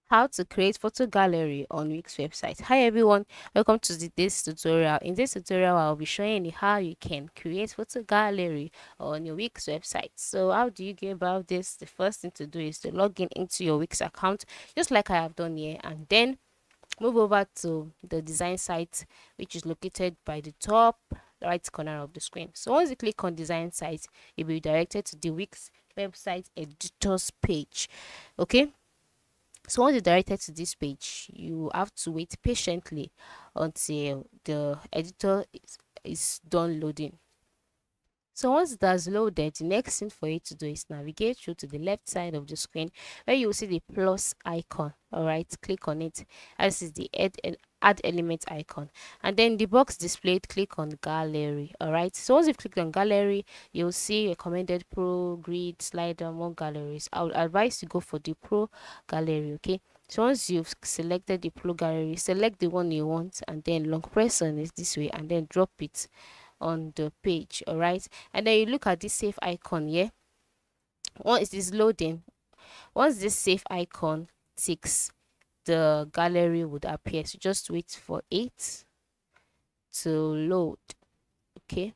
How to create photo gallery on Wix website. Hi everyone, welcome to this tutorial. In this tutorial, I'll be showing you how you can create photo gallery on your Wix website. So how do you go about this? The first thing to do is to log in into your Wix account, just like I have done here, and then move over to the design site, which is located by the top right corner of the screen. So once you click on design site, you'll be directed to the Wix website editors page. Okay, so once you're directed to this page, you have to wait patiently until the editor is done loading. So once that's loaded, the next thing for you to do is navigate through to the left side of the screen where you will see the plus icon. All right, click on it. This is the add element icon, and then the box displayed, click on gallery. All right, so once you've clicked on gallery, you'll see recommended pro, grid, slider, more galleries. I would advise to go for the pro gallery. Okay, so once you've selected the pro gallery, select the one you want and then long press on it this way and then drop it on the page. All right, and then you look at this save icon here. Once it is loading, once this save icon ticks, the gallery would appear. So just wait for it to load. Okay,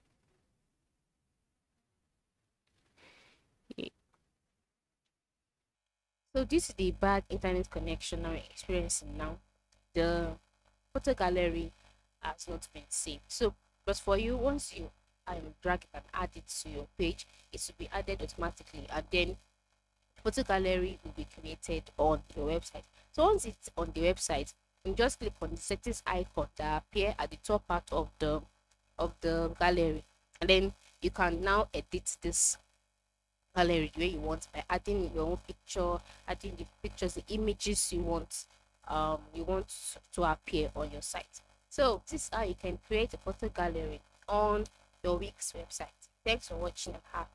so this is the bad internet connection I'm experiencing now. The photo gallery has not been saved. So but for you, once you drag it and add it to your page, it will be added automatically, and then photo gallery will be created on your website. So once it's on the website, you just click on the settings icon that appear at the top part of the gallery, and then you can now edit this gallery the way you want by adding your own picture, adding the pictures, the images you want to appear on your site. So this is how you can create a photo gallery on your Wix website. Thanks for watching and have